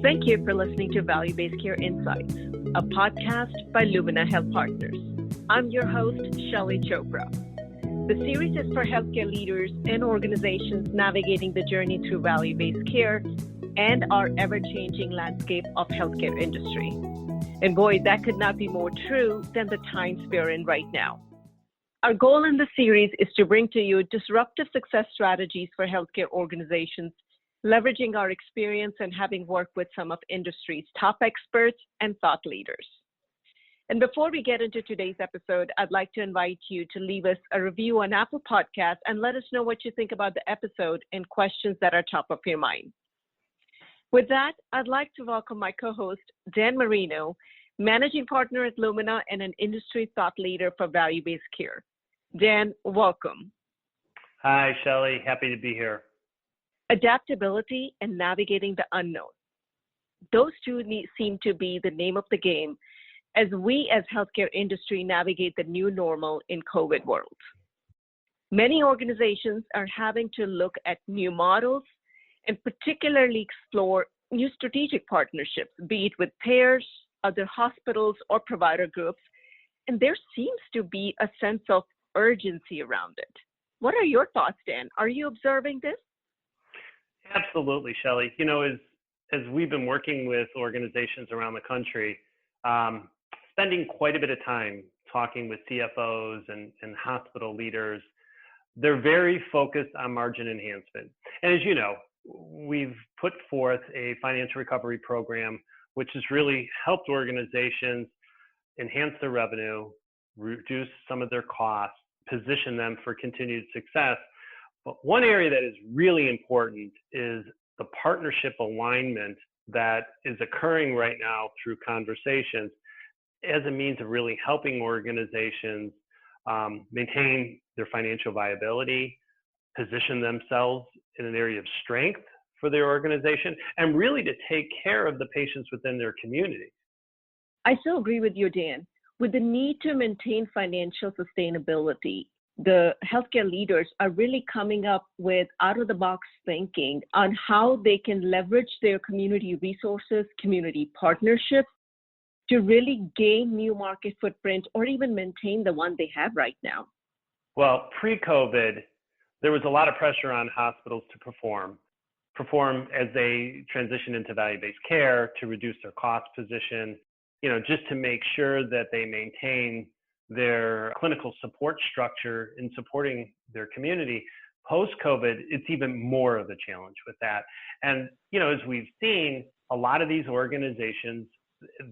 Thank you for listening to Value-Based Care Insights, a podcast by Lumina Health Partners. I'm your host, Shaillee Chopra. The series is for healthcare leaders and organizations navigating the journey through value-based care and our ever-changing landscape of healthcare industry. And boy, that could not be more true than the times we're in right now. Our goal in the series is to bring to you disruptive success strategies for healthcare organizations, leveraging our experience and having worked with some of industry's top experts and thought leaders. And before we get into today's episode, I'd like to invite you to leave us a review on Apple Podcasts and let us know what you think about the episode and questions that are top of your mind. With that, I'd like to welcome my co-host, Dan Marino, Managing Partner at Lumina and an industry thought leader for value-based care. Dan, welcome. Hi, Shaillee. Happy to be here. Adaptability and navigating the unknown. Those two seem to be the name of the game as we as healthcare industry navigate the new normal in COVID world. Many organizations are having to look at new models and particularly explore new strategic partnerships, be it with payers, other hospitals, or provider groups. And there seems to be a sense of urgency around it. What are your thoughts, Dan? Are you observing this? Absolutely, Shaillee. You know, as we've been working with organizations around the country, spending quite a bit of time talking with CFOs and hospital leaders, they're very focused on margin enhancement. And as you know, we've put forth a financial recovery program, which has really helped organizations enhance their revenue, reduce some of their costs, position them for continued success. But one area that is really important is the partnership alignment that is occurring right now through conversations as a means of really helping organizations maintain their financial viability, position themselves in an area of strength for their organization, and really to take care of the patients within their community. I so agree with you, Dan. With the need to maintain financial sustainability, the healthcare leaders are really coming up with out-of-the-box thinking on how they can leverage their community resources, community partnerships to really gain new market footprint or even maintain the one they have right now. Well, pre-COVID, there was a lot of pressure on hospitals to perform as they transition into value-based care, to reduce their cost position, just to make sure that they maintain their clinical support structure in supporting their community. Post-COVID, it's even more of a challenge with that. And, as we've seen, a lot of these organizations,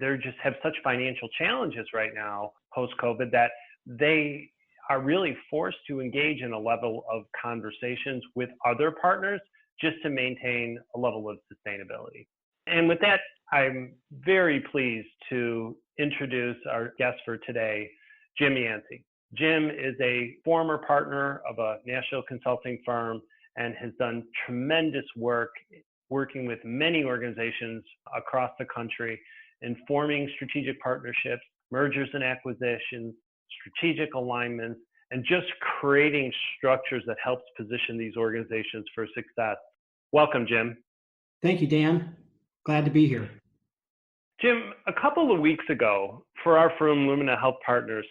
they just have such financial challenges right now, post-COVID, that they are really forced to engage in a level of conversations with other partners just to maintain a level of sustainability. And with that, I'm very pleased to introduce our guest for today, Jim Yanci. Jim is a former partner of a national consulting firm and has done tremendous work working with many organizations across the country in forming strategic partnerships, mergers and acquisitions, strategic alignments, and just creating structures that helps position these organizations for success. Welcome, Jim. Thank you, Dan. Glad to be here. Jim, a couple of weeks ago for our firm, Lumina Health Partners,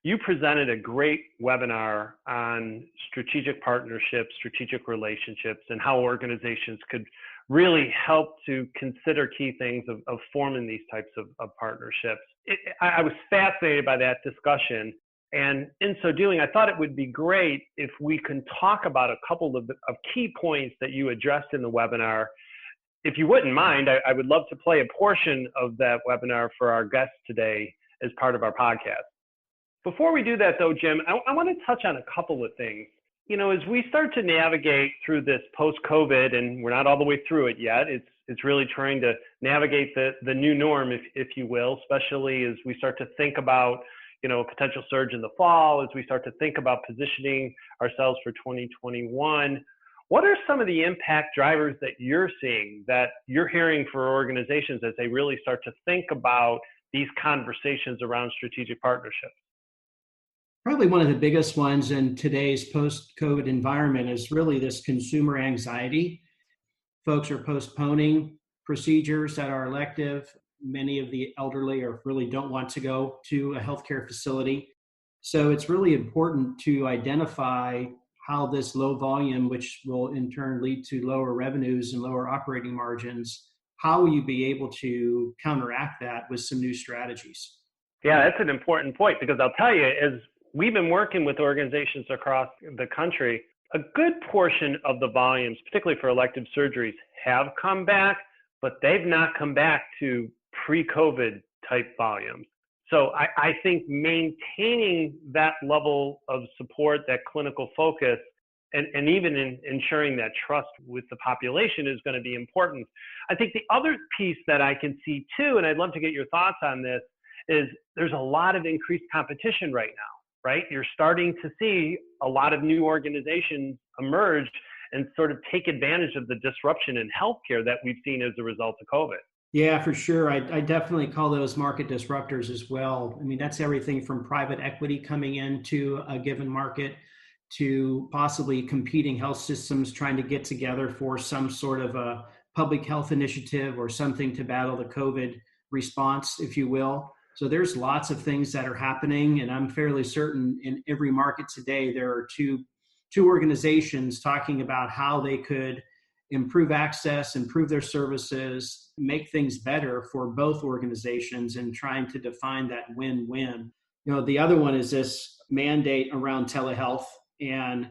you presented a great webinar on strategic partnerships, strategic relationships, and how organizations could really help to consider key things of forming these types of partnerships. I was fascinated by that discussion. And in so doing, I thought it would be great if we can talk about a couple of key points that you addressed in the webinar. If you wouldn't mind, I would love to play a portion of that webinar for our guests today as part of our podcast. Before we do that though, Jim, I want to touch on a couple of things. As we start to navigate through this post-COVID, and we're not all the way through it yet, it's really trying to navigate the new norm, if you will, especially as we start to think about a potential surge in the fall, as we start to think about positioning ourselves for 2021. What are some of the impact drivers that you're seeing, that you're hearing for organizations as they really start to think about these conversations around strategic partnerships? Probably one of the biggest ones in today's post-COVID environment is really this consumer anxiety. Folks are postponing procedures that are elective. Many of the elderly or really don't want to go to a healthcare facility. So it's really important to identify how this low volume, which will in turn lead to lower revenues and lower operating margins, how will you be able to counteract that with some new strategies? Yeah, that's an important point, because I'll tell you, as we've been working with organizations across the country, a good portion of the volumes, particularly for elective surgeries, have come back, but they've not come back to pre-COVID type volumes. So I think maintaining that level of support, that clinical focus, and even in ensuring that trust with the population is going to be important. I think the other piece that I can see too, and I'd love to get your thoughts on this, is there's a lot of increased competition right now, right? You're starting to see a lot of new organizations emerge and sort of take advantage of the disruption in healthcare that we've seen as a result of COVID. Yeah, for sure. I definitely call those market disruptors as well. I mean, that's everything from private equity coming into a given market to possibly competing health systems trying to get together for some sort of a public health initiative or something to battle the COVID response, if you will. So there's lots of things that are happening, and I'm fairly certain in every market today there are two organizations talking about how they could improve access, improve their services, make things better for both organizations, and trying to define that win-win. The other one is this mandate around telehealth. And,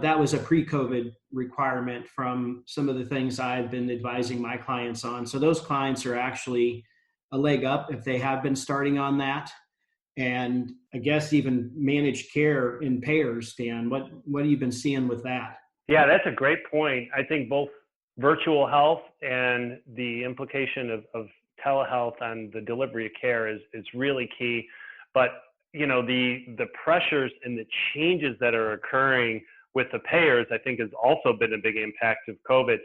that was a pre-COVID requirement from some of the things I've been advising my clients on. So those clients are actually a leg up if they have been starting on that. And I guess even managed care in payers, Dan, what have you been seeing with that? Yeah, that's a great point. I think both virtual health and the implication of telehealth on the delivery of care is really key. But, the pressures and the changes that are occurring with the payers, I think, has also been a big impact of COVID.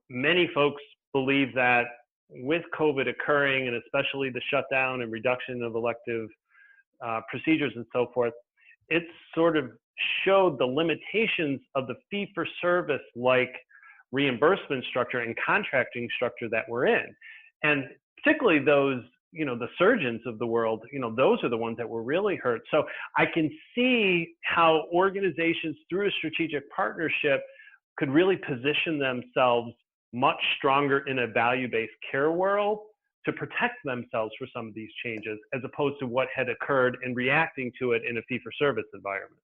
Many folks believe that with COVID occurring, and especially the shutdown and reduction of elective procedures and so forth, it sort of showed the limitations of the fee-for-service like reimbursement structure and contracting structure that we're in. And particularly those, the surgeons of the world, those are the ones that were really hurt. So I can see how organizations through a strategic partnership could really position themselves much stronger in a value-based care world to protect themselves for some of these changes, as opposed to what had occurred in reacting to it in a fee-for-service environment.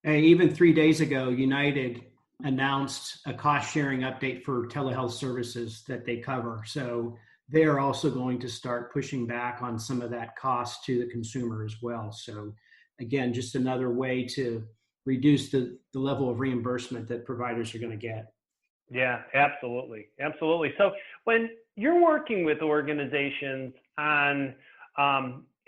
Hey, even 3 days ago, United announced a cost-sharing update for telehealth services that they cover. So they are also going to start pushing back on some of that cost to the consumer as well. So again, just another way to reduce the level of reimbursement that providers are going to get. Yeah, absolutely. Absolutely. So when you're working with organizations on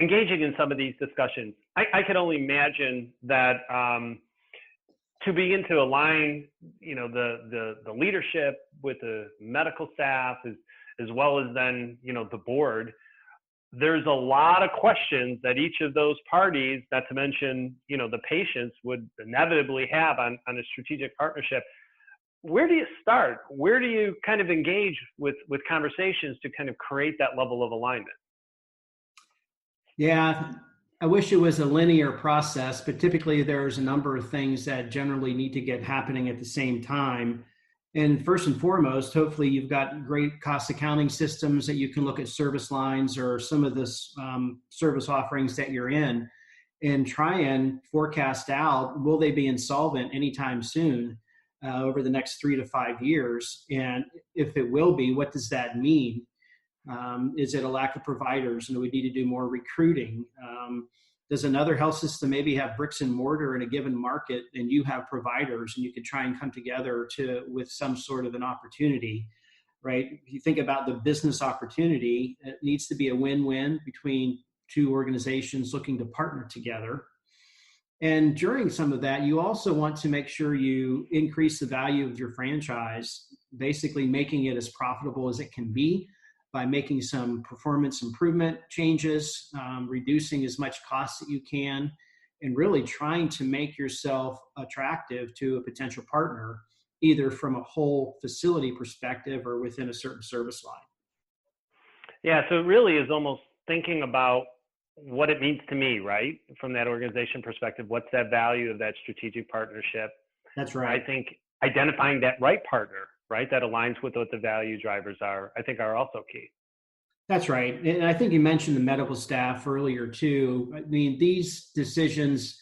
engaging in some of these discussions, I could only imagine that to begin to align, the leadership with the medical staff as well as then, the board, there's a lot of questions that each of those parties, not to mention, the patients, would inevitably have on a strategic partnership. Where do you start? Where do you kind of engage with conversations to kind of create that level of alignment? Yeah, I wish it was a linear process, but typically there's a number of things that generally need to get happening at the same time. And first and foremost, hopefully you've got great cost accounting systems that you can look at service lines or some of the service offerings that you're in and try and forecast out, will they be insolvent anytime soon over the next 3 to 5 years? And if it will be, what does that mean? Is it a lack of providers and we need to do more recruiting? Does another health system maybe have bricks and mortar in a given market and you have providers and you could try and come together with some sort of an opportunity, right? If you think about the business opportunity, it needs to be a win-win between two organizations looking to partner together. And during some of that, you also want to make sure you increase the value of your franchise, basically making it as profitable as it can be by making some performance improvement changes, reducing as much cost that you can, and really trying to make yourself attractive to a potential partner either from a whole facility perspective or within a certain service line. Yeah, so it really is almost thinking about what it means to me, right? From that organization perspective, what's that value of that strategic partnership? That's right. I think identifying that right partner, right, that aligns with what the value drivers are, I think are also key. That's right. And I think you mentioned the medical staff earlier too. I mean, these decisions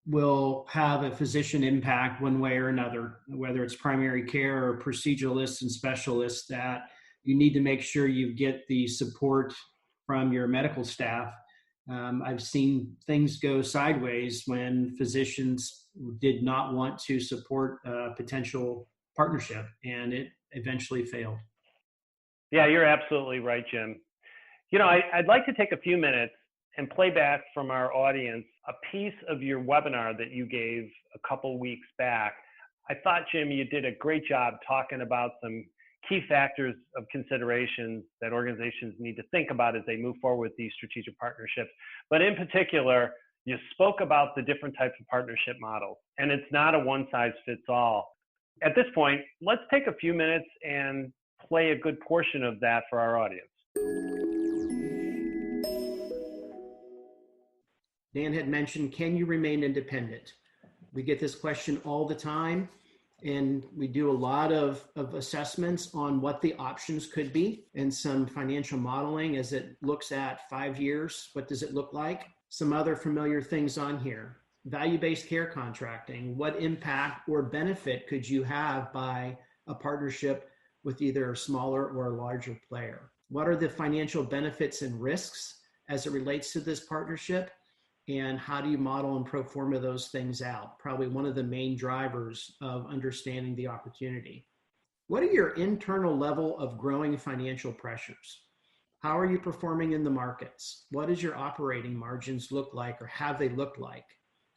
will have a physician impact one way or another, whether it's primary care or proceduralists and specialists, that you need to make sure you get the support from your medical staff. I've seen things go sideways when physicians did not want to support a potential partnership, and it eventually failed. Yeah, you're absolutely right, Jim. You know, I'd like to take a few minutes and play back from our audience a piece of your webinar that you gave a couple weeks back. I thought, Jim, you did a great job talking about some key factors of considerations that organizations need to think about as they move forward with these strategic partnerships. But in particular, you spoke about the different types of partnership models, and it's not a one-size-fits-all. At this point, let's take a few minutes and play a good portion of that for our audience. Dan had mentioned, can you remain independent? We get this question all the time, and we do a lot of assessments on what the options could be and some financial modeling as it looks at 5 years. What does it look like? Some other familiar things on here. Value-based care contracting. What impact or benefit could you have by a partnership with either a smaller or a larger player? What are the financial benefits and risks as it relates to this partnership? And how do you model and pro forma those things out? Probably one of the main drivers of understanding the opportunity. What are your internal level of growing financial pressures? How are you performing in the markets? What does your operating margins look like, or have they looked like?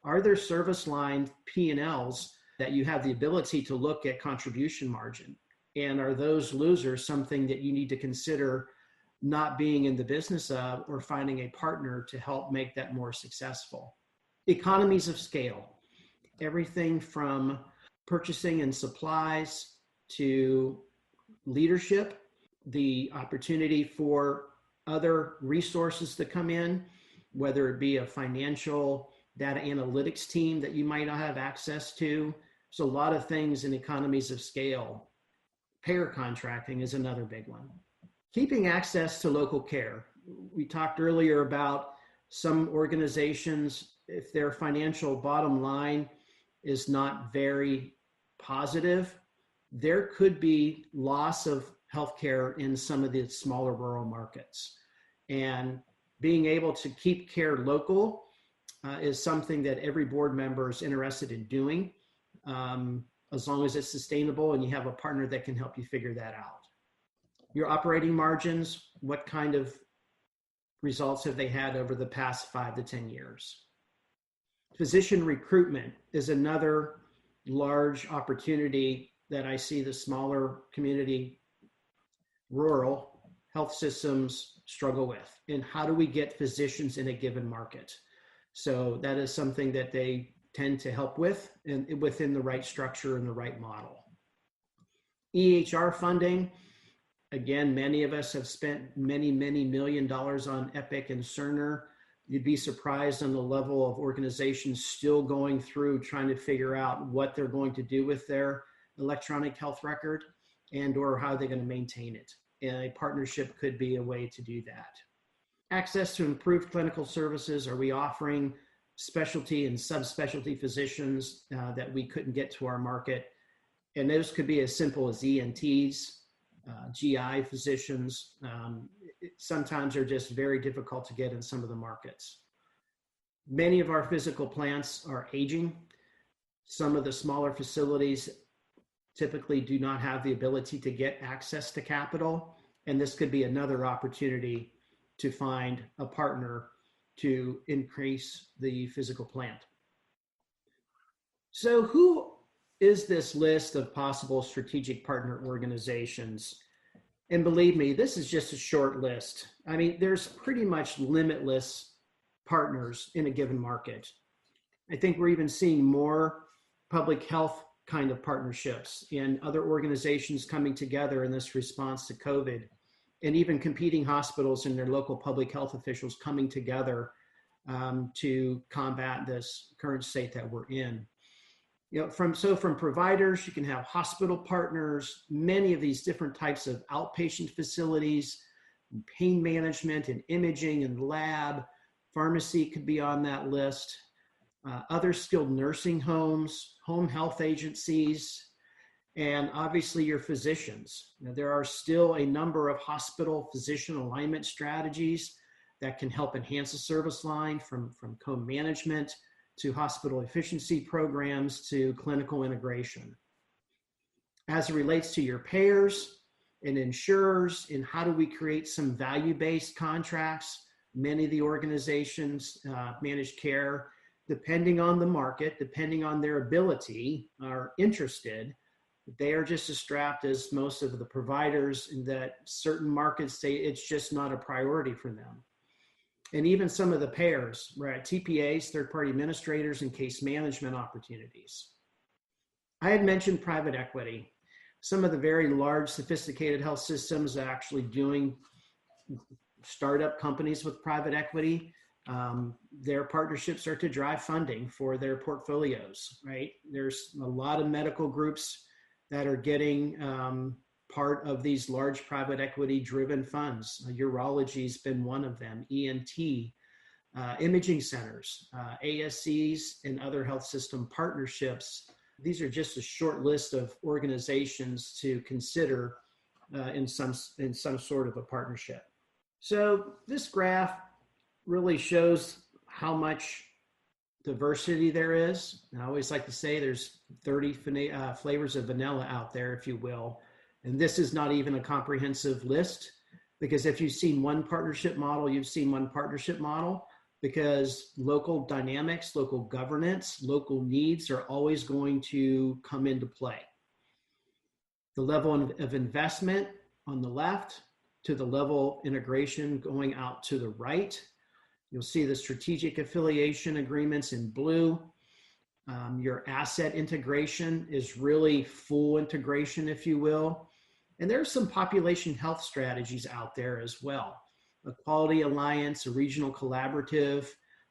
Are there service line P&Ls that you have the ability to look at contribution margin? And are those losers something that you need to consider not being in the business of, or finding a partner to help make that more successful? Economies of scale, everything from purchasing and supplies to leadership, the opportunity for other resources to come in, whether it be a financial data analytics team that you might not have access to. So a lot of things in economies of scale. Payer contracting is another big one. Keeping access to local care. We talked earlier about some organizations, if their financial bottom line is not very positive, there could be loss of healthcare in some of the smaller rural markets. And being able to keep care local is something that every board member is interested in doing, as long as it's sustainable and you have a partner that can help you figure that out. Your operating margins, what kind of results have they had over the past 5 to 10 years? Physician recruitment is another large opportunity that I see the smaller community, rural health systems struggle with. And how do we get physicians in a given market? So that is something that they tend to help with, and within the right structure and the right model. EHR funding. Again, many of us have spent many $1 million on Epic and Cerner. You'd be surprised on the level of organizations still going through trying to figure out what they're going to do with their electronic health record and or how they're going to maintain it. And a partnership could be a way to do that. Access to improved clinical services. Are we offering specialty and subspecialty physicians that we couldn't get to our market? And those could be as simple as ENTs, GI physicians. Sometimes they're just very difficult to get in some of the markets. Many of our physical plants are aging. Some of the smaller facilities typically do not have the ability to get access to capital. And this could be another opportunity to find a partner to increase the physical plant. So who is this list of possible strategic partner organizations? And believe me, this is just a short list. I mean, there's pretty much limitless partners in a given market. I think we're even seeing more public health kind of partnerships and other organizations coming together in this response to COVID, and even competing hospitals and their local public health officials coming together to combat this current state that we're in. From providers, you can have hospital partners, many of these different types of outpatient facilities, pain management and imaging and lab, pharmacy could be on that list, other skilled nursing homes, home health agencies, and obviously your physicians. There are still a number of hospital physician alignment strategies that can help enhance the service line, from co-management to hospital efficiency programs to clinical integration. As it relates to your payers and insurers, and how do we create some value-based contracts? Many of the organizations, managed care, depending on the market, depending on their ability, are interested. They are just as strapped as most of the providers, in that certain markets say it's just not a priority for them. And even some of the payers, right? TPAs, third-party administrators, and case management opportunities. I had mentioned private equity. Some of the very large, sophisticated health systems are actually doing startup companies with private equity. Their partnerships are to drive funding for their portfolios, right? There's a lot of medical groups that are getting part of these large private equity driven funds. Urology's been one of them, ENT, imaging centers, ASCs, and other health system partnerships. These are just a short list of organizations to consider in some sort of a partnership. So this graph really shows how much diversity there is. And I always like to say there's 30 flavors of vanilla out there, if you will. And this is not even a comprehensive list, because if you've seen one partnership model, you've seen one partnership model, because local dynamics, local governance, local needs are always going to come into play. The level of investment on the left to the level integration going out to the right. You'll see the strategic affiliation agreements in blue. Your asset integration is really full integration, if you will. And there's some population health strategies out there as well. A quality alliance, a regional collaborative,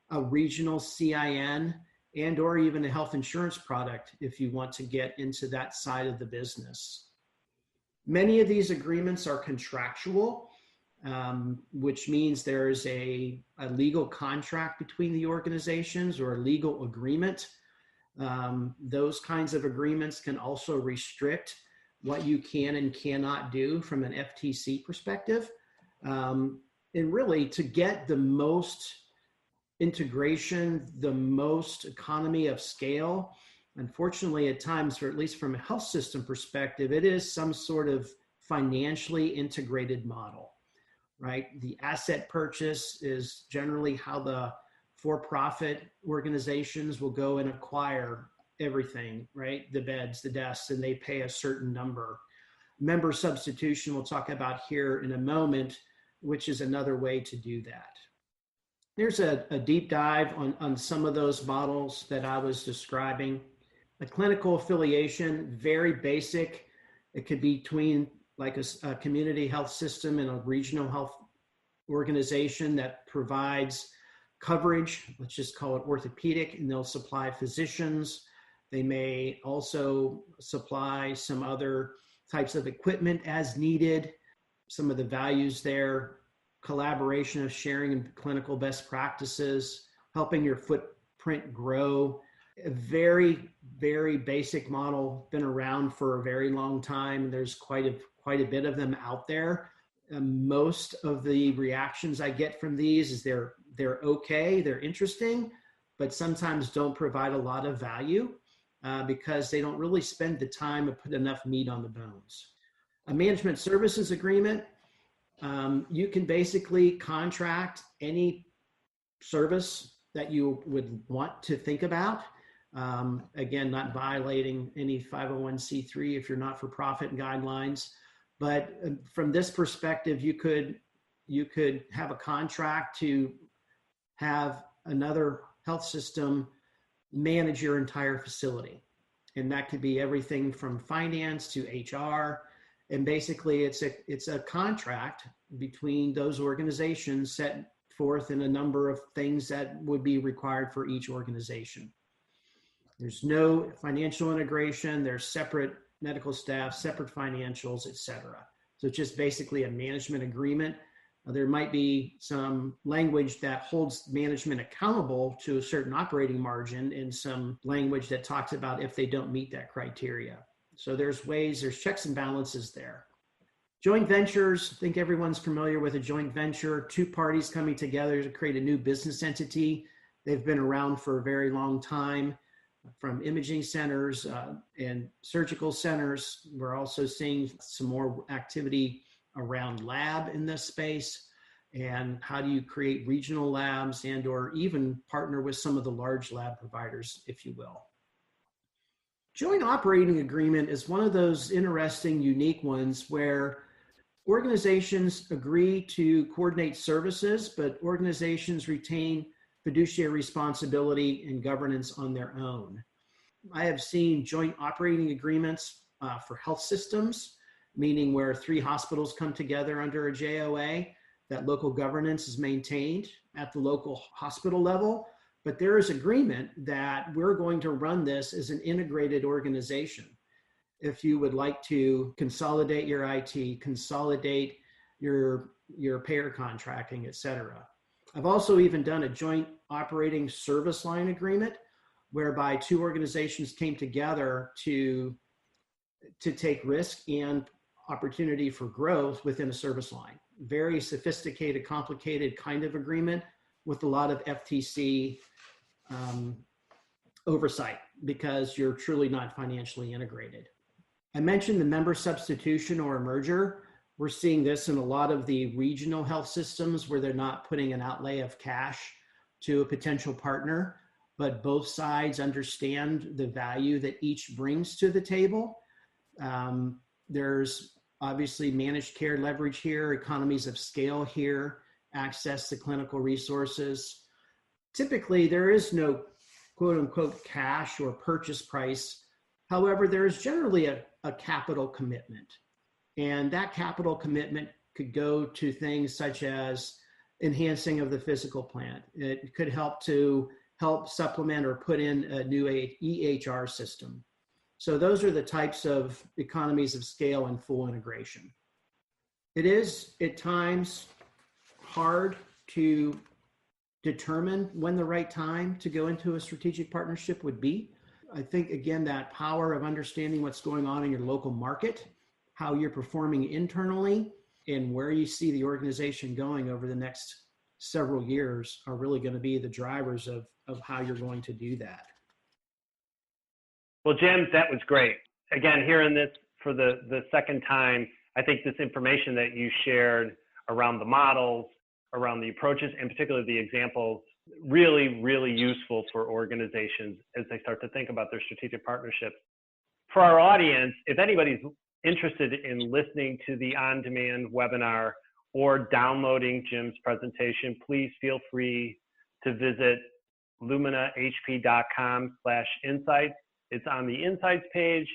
a regional CIN, and or even a health insurance product if you want to get into that side of the business. Many of these agreements are contractual, which means there is a legal contract between the organizations or a legal agreement. Those kinds of agreements can also restrict what you can and cannot do from an FTC perspective. And really, to get the most integration, the most economy of scale, unfortunately at times, or at least from a health system perspective, it is some sort of financially integrated model, right? The asset purchase is generally how the for-profit organizations will go and acquire everything, right? The beds, the desks, and they pay a certain number. Member substitution we'll talk about here in a moment, which is another way to do that. There's a deep dive on some of those models that I was describing. A clinical affiliation, very basic. It could be between like a community health system and a regional health organization that provides coverage. Let's just call it orthopedic, and they'll supply physicians. They may also supply some other types of equipment as needed. Some of the values there, collaboration of sharing and clinical best practices, helping your footprint grow. A very, very basic model, been around for a very long time. There's quite a bit of them out there. Most of the reactions I get from these is they're okay, they're interesting, but sometimes don't provide a lot of value because they don't really spend the time to put enough meat on the bones. A management services agreement, you can basically contract any service that you would want to think about. Again, not violating any 501c3 if you're not for profit guidelines. But from this perspective, you could have a contract to have another health system manage your entire facility. And that could be everything from finance to HR. And basically it's a contract between those organizations set forth in a number of things that would be required for each organization. There's no financial integration, there's separate medical staff, separate financials, et cetera. So it's just basically a management agreement. There might be some language that holds management accountable to a certain operating margin and some language that talks about if they don't meet that criteria. So there's checks and balances there. Joint ventures, I think everyone's familiar with a joint venture, two parties coming together to create a new business entity. They've been around for a very long time, from imaging centers and surgical centers. We're also seeing some more activity around lab in this space, and how do you create regional labs and or even partner with some of the large lab providers, if you will. Joint operating agreement is one of those interesting, unique ones where organizations agree to coordinate services, but organizations retain fiduciary responsibility and governance on their own. I have seen joint operating agreements for health systems, meaning where 3 hospitals come together under a JOA, that local governance is maintained at the local hospital level, but there is agreement that we're going to run this as an integrated organization. If you would like to consolidate your IT, consolidate your payer contracting, et cetera. I've also even done a joint operating service line agreement whereby 2 organizations came together to take risk and opportunity for growth within a service line. Very sophisticated, complicated kind of agreement with a lot of FTC oversight because you're truly not financially integrated. I mentioned the member substitution or a merger. We're seeing this in a lot of the regional health systems where they're not putting an outlay of cash to a potential partner, but both sides understand the value that each brings to the table. There's obviously managed care leverage here, economies of scale here, access to clinical resources. Typically, there is no quote unquote cash or purchase price. However, there is generally a capital commitment. And that capital commitment could go to things such as enhancing of the physical plant. It could help supplement or put in a new EHR system. So those are the types of economies of scale and full integration. It is at times hard to determine when the right time to go into a strategic partnership would be. I think, again, that power of understanding what's going on in your local market, how you're performing internally, and where you see the organization going over the next several years are really going to be the drivers of how you're going to do that. Well, Jim, that was great. Again, hearing this for the second time, I think this information that you shared around the models, around the approaches, and particularly the examples, really, really useful for organizations as they start to think about their strategic partnerships. For our audience, if anybody's interested in listening to the on-demand webinar or downloading Jim's presentation, please feel free to visit luminahp.com/insights. It's on the Insights page,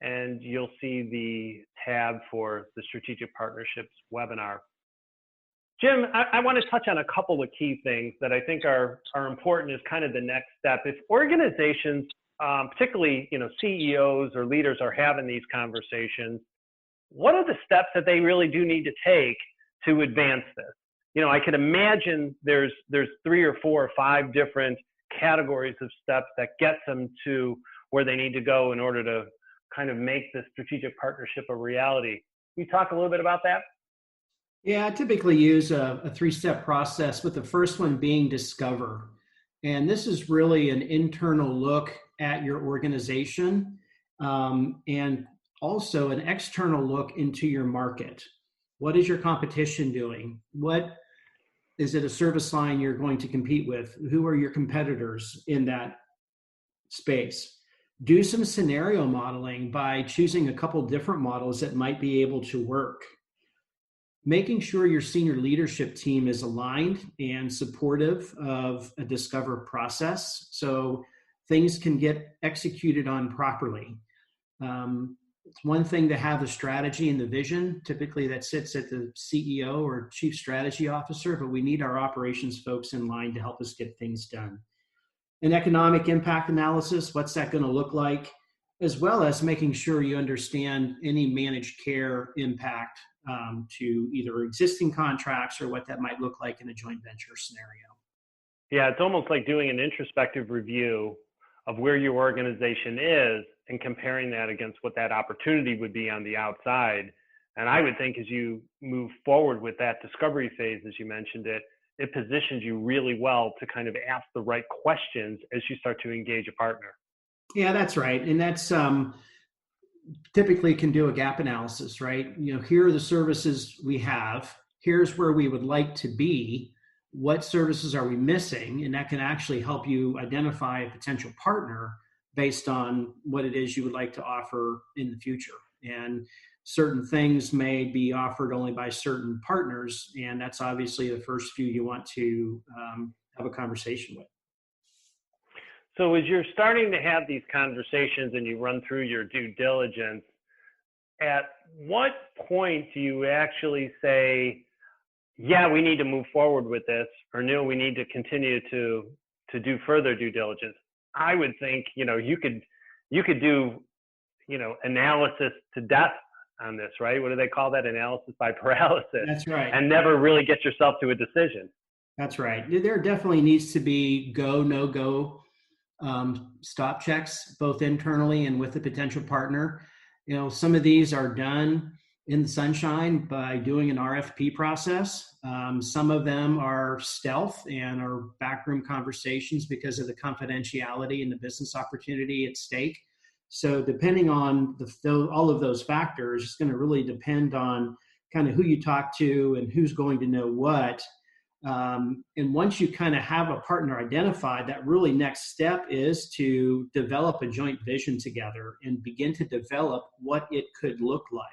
and you'll see the tab for the Strategic Partnerships webinar. Jim, I want to touch on a couple of key things that I think are important as kind of the next step. If organizations, particularly CEOs or leaders, are having these conversations, what are the steps that they really do need to take to advance this? I could imagine there's 3 or 4 or 5 different categories of steps that get them to where they need to go in order to kind of make this strategic partnership a reality. Can you talk a little bit about that? Yeah, I typically use a 3-step process, with the first one being discover. And this is really an internal look at your organization and also an external look into your market. What is your competition doing? What is it, a service line you're going to compete with? Who are your competitors in that space? Do some scenario modeling by choosing a couple different models that might be able to work. Making sure your senior leadership team is aligned and supportive of a discover process. So things can get executed on properly. It's one thing to have the strategy and the vision. Typically that sits at the CEO or chief strategy officer, but we need our operations folks in line to help us get things done. An economic impact analysis, what's that going to look like? As well as making sure you understand any managed care impact to either existing contracts or what that might look like in a joint venture scenario. Yeah, it's almost like doing an introspective review of where your organization is and comparing that against what that opportunity would be on the outside. And I would think as you move forward with that discovery phase, as you mentioned it positions you really well to kind of ask the right questions as you start to engage a partner. Yeah, that's right. And that's typically can do a gap analysis, right? Here are the services we have. Here's where we would like to be. What services are we missing? And that can actually help you identify a potential partner based on what it is you would like to offer in the future. And certain things may be offered only by certain partners. And that's obviously the first few you want to have a conversation with. So as you're starting to have these conversations and you run through your due diligence, at what point do you actually say, yeah, we need to move forward with this, or no, we need to continue to do further due diligence? I would think, you could do, analysis to death on this, right? What do they call that? Analysis by paralysis. That's right. And never really get yourself to a decision. That's right. There definitely needs to be go, no go stop checks, both internally and with the potential partner. Some of these are done in the sunshine by doing an RFP process. Some of them are stealth and are backroom conversations because of the confidentiality and the business opportunity at stake. So depending on all of those factors, it's going to really depend on kind of who you talk to and who's going to know what. And once you kind of have a partner identified, that really next step is to develop a joint vision together and begin to develop what it could look like.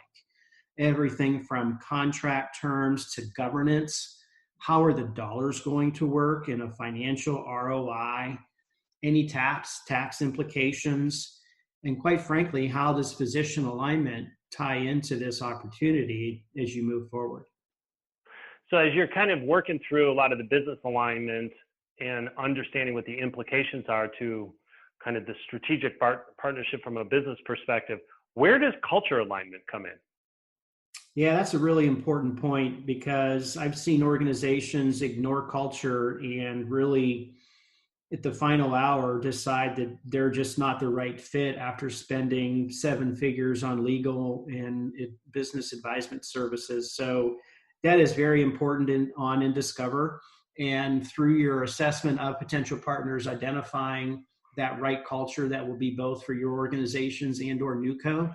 Everything from contract terms to governance. How are the dollars going to work in a financial ROI? Any tax implications? And quite frankly, how does physician alignment tie into this opportunity as you move forward? So as you're kind of working through a lot of the business alignment and understanding what the implications are to kind of the strategic partnership from a business perspective, where does culture alignment come in? Yeah, that's a really important point because I've seen organizations ignore culture and really at the final hour decide that they're just not the right fit after spending 7 figures on legal and business advisement services. So that is very important in Discover. And through your assessment of potential partners, identifying that right culture that will be both for your organizations and or NewCo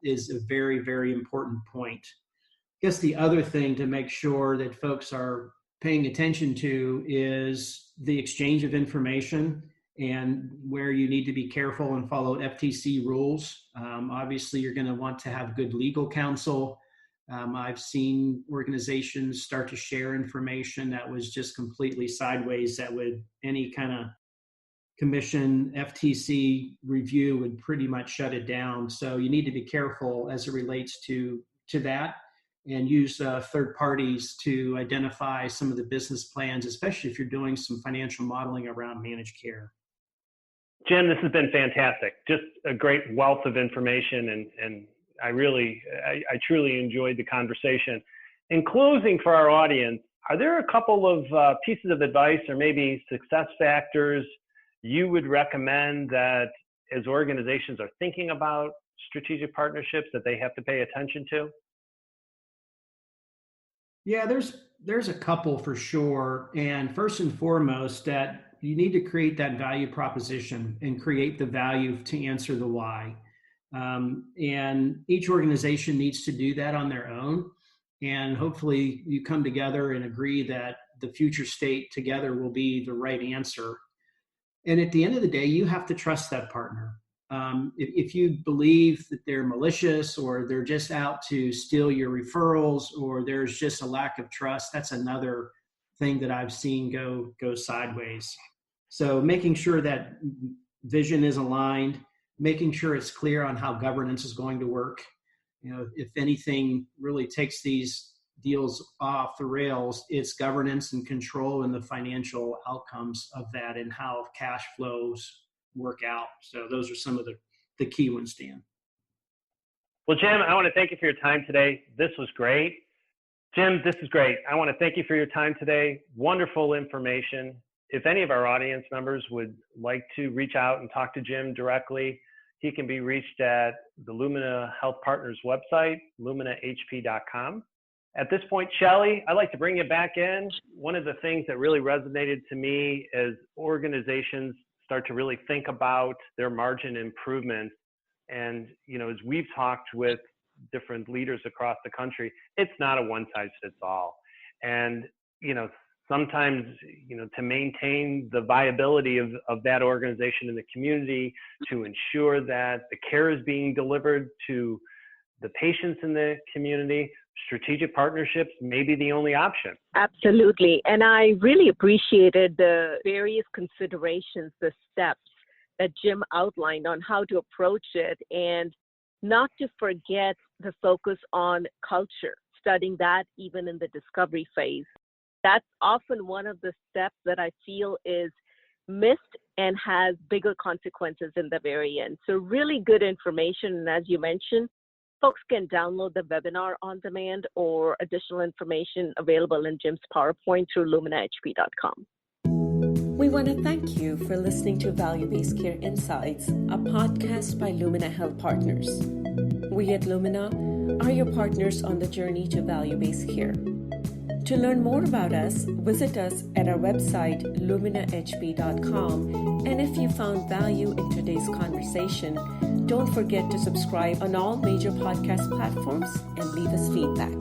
is a very, very important point. I guess the other thing to make sure that folks are paying attention to is the exchange of information and where you need to be careful and follow FTC rules. Obviously, you're going to want to have good legal counsel. I've seen organizations start to share information that was just completely sideways that would any kind of commission FTC review would pretty much shut it down. So you need to be careful as it relates to that and use third parties to identify some of the business plans, especially if you're doing some financial modeling around managed care. Jim, this has been fantastic. Just a great wealth of information, and I truly enjoyed the conversation. In closing for our audience, are there a couple of pieces of advice or maybe success factors you would recommend that as organizations are thinking about strategic partnerships that they have to pay attention to? Yeah, there's a couple for sure. And first and foremost, that you need to create that value proposition and create the value to answer the why. And each organization needs to do that on their own. And hopefully you come together and agree that the future state together will be the right answer. And at the end of the day, you have to trust that partner. If you believe that they're malicious or they're just out to steal your referrals or there's just a lack of trust, that's another thing that I've seen go sideways. So making sure that vision is aligned, making sure it's clear on how governance is going to work. If anything really takes these deals off the rails, it's governance and control and the financial outcomes of that and how cash flows work out. So those are some of the key ones, Dan. Well, Jim, I want to thank you for your time today. This was great. Jim, this is great. I want to thank you for your time today. Wonderful information. If any of our audience members would like to reach out and talk to Jim directly, he can be reached at the Lumina Health Partners website, luminahp.com. At this point, Shaillee, I'd like to bring you back in. One of the things that really resonated to me as organizations start to really think about their margin improvement, and as we've talked with different leaders across the country, it's not a one-size-fits-all. And sometimes, to maintain the viability of that organization in the community, to ensure that the care is being delivered to the patients in the community, strategic partnerships may be the only option. Absolutely. And I really appreciated the various considerations, the steps that Jim outlined on how to approach it, and not to forget the focus on culture, studying that even in the discovery phase. That's often one of the steps that I feel is missed and has bigger consequences in the very end. So really good information. And as you mentioned, folks can download the webinar on demand or additional information available in Jim's PowerPoint through luminahp.com. We want to thank you for listening to Value-Based Care Insights, a podcast by Lumina Health Partners. We at Lumina are your partners on the journey to value-based care. To learn more about us, visit us at our website, luminahp.com. And if you found value in today's conversation, don't forget to subscribe on all major podcast platforms and leave us feedback.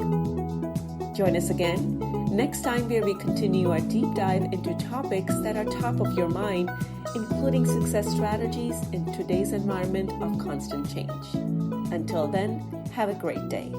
Join us again next time, where we continue our deep dive into topics that are top of your mind, including success strategies in today's environment of constant change. Until then, have a great day.